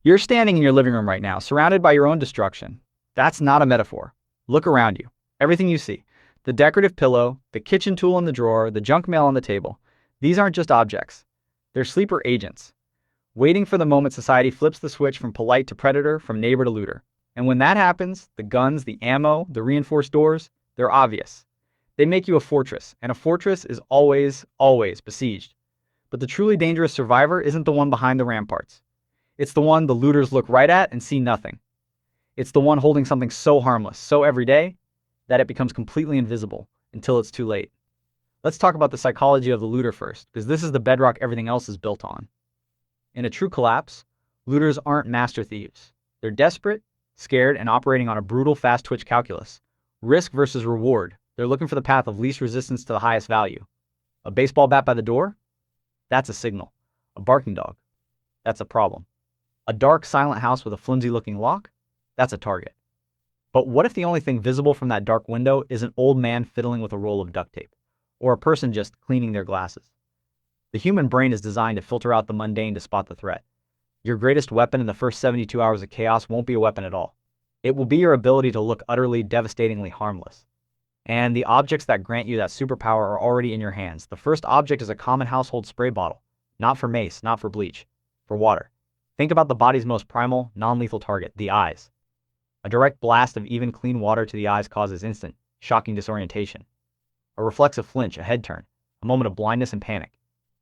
You're standing in your living room right now, surrounded by your own destruction. That's not a metaphor. Look around you. Everything you see. The decorative pillow, the kitchen tool in the drawer, the junk mail on the table. These aren't just objects. They're sleeper agents, waiting for the moment society flips the switch from polite to predator, from neighbor to looter. And when that happens, the guns, the ammo, the reinforced doors, they're obvious. They make you a fortress, and a fortress is always, always besieged. But the truly dangerous survivor isn't the one behind the ramparts. It's the one the looters look right at and see nothing. It's the one holding something so harmless, so everyday, that it becomes completely invisible until it's too late. Let's talk about the psychology of the looter first, because this is the bedrock everything else is built on. In a true collapse, looters aren't master thieves. They're desperate, scared, and operating on a brutal fast-twitch calculus. Risk versus reward. They're looking for the path of least resistance to the highest value. A baseball bat by the door? That's a signal. A barking dog? That's a problem. A dark, silent house with a flimsy-looking lock? That's a target. But what if the only thing visible from that dark window is an old man fiddling with a roll of duct tape? Or a person just cleaning their glasses? The human brain is designed to filter out the mundane to spot the threat. Your greatest weapon in the first 72 hours of chaos won't be a weapon at all. It will be your ability to look utterly, devastatingly harmless. And the objects that grant you that superpower are already in your hands. The first object is a common household spray bottle. Not for mace, not for bleach. For water. Think about the body's most primal, non-lethal target, the eyes. A direct blast of even, clean water to the eyes causes instant, shocking disorientation. A reflexive flinch, a head turn, a moment of blindness and panic.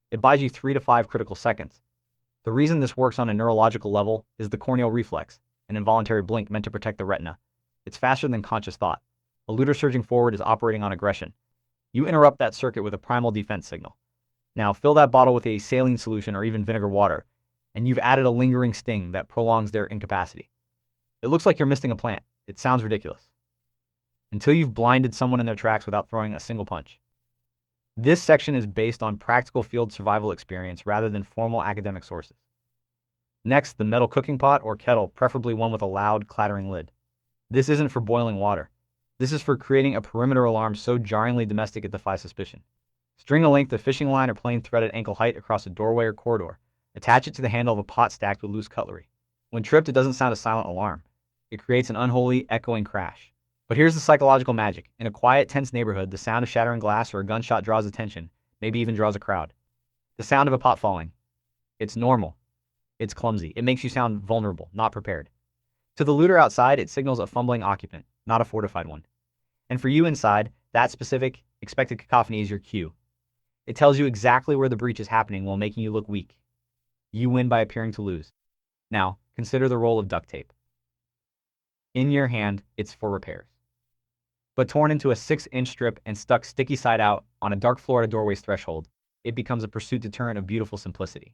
It buys you 3 to 5 critical seconds. The reason this works on a neurological level is the corneal reflex, an involuntary blink meant to protect the retina. It's faster than conscious thought. A looter surging forward is operating on aggression. You interrupt that circuit with a primal defense signal. Now fill that bottle with a saline solution or even vinegar water, and you've added a lingering sting that prolongs their incapacity. It looks like you're missing a plant. It sounds ridiculous. Until you've blinded someone in their tracks without throwing a single punch. This section is based on practical field survival experience rather than formal academic sources. Next, the metal cooking pot or kettle, preferably one with a loud, clattering lid. This isn't for boiling water. This is for creating a perimeter alarm so jarringly domestic it defies suspicion. String a length of fishing line or plain thread at ankle height across a doorway or corridor. Attach it to the handle of a pot stacked with loose cutlery. When tripped, it doesn't sound a silent alarm. It creates an unholy, echoing crash. But here's the psychological magic. In a quiet, tense neighborhood, the sound of shattering glass or a gunshot draws attention, maybe even draws a crowd. The sound of a pot falling. It's normal. It's clumsy. It makes you sound vulnerable, not prepared. To the looter outside, it signals a fumbling occupant, not a fortified one. And for you inside, that specific, expected cacophony is your cue. It tells you exactly where the breach is happening while making you look weak. You win by appearing to lose. Now, consider the roll of duct tape. In your hand, it's for repairs. But torn into a 6-inch strip and stuck sticky side out on a dark floor at a doorway's threshold, it becomes a pursuit deterrent of beautiful simplicity.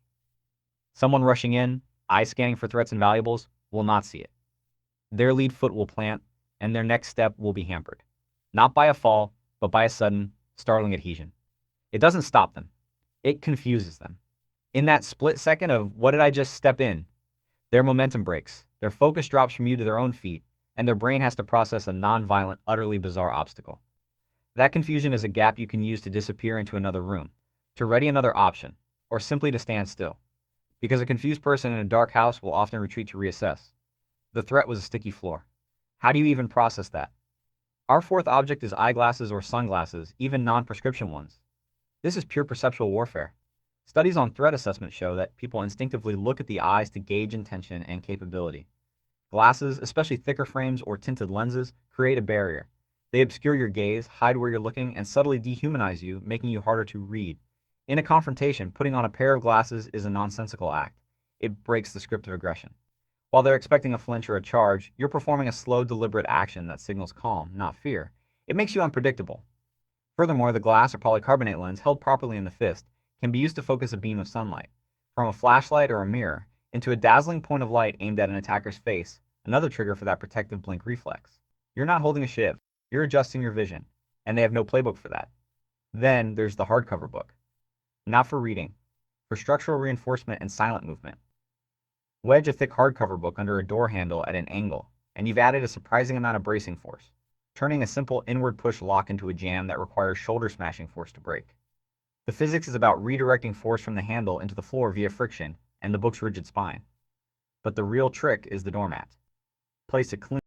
Someone rushing in, eye scanning for threats and valuables, will not see it. Their lead foot will plant, and their next step will be hampered. Not by a fall, but by a sudden, startling adhesion. It doesn't stop them. It confuses them. In that split second of, what did I just step in? Their momentum breaks, their focus drops from you to their own feet, and their brain has to process a non-violent, utterly bizarre obstacle. That confusion is a gap you can use to disappear into another room, to ready another option, or simply to stand still. Because a confused person in a dark house will often retreat to reassess. The threat was a sticky floor. How do you even process that? Our fourth object is eyeglasses or sunglasses, even non-prescription ones. This is pure perceptual warfare. Studies on threat assessment show that people instinctively look at the eyes to gauge intention and capability. Glasses, especially thicker frames or tinted lenses, create a barrier. They obscure your gaze, hide where you're looking, and subtly dehumanize you, making you harder to read. In a confrontation, putting on a pair of glasses is a nonsensical act. It breaks the script of aggression. While they're expecting a flinch or a charge, you're performing a slow, deliberate action that signals calm, not fear. It makes you unpredictable. Furthermore, the glass or polycarbonate lens, held properly in the fist, can be used to focus a beam of sunlight, from a flashlight or a mirror, into a dazzling point of light aimed at an attacker's face, another trigger for that protective blink reflex. You're not holding a shiv, you're adjusting your vision, and they have no playbook for that. Then there's the hardcover book. Not for reading, for structural reinforcement and silent movement. Wedge a thick hardcover book under a door handle at an angle, and you've added a surprising amount of bracing force, turning a simple inward push lock into a jam that requires shoulder smashing force to break. The physics is about redirecting force from the handle into the floor via friction and the book's rigid spine. But the real trick is the doormat. Place a clean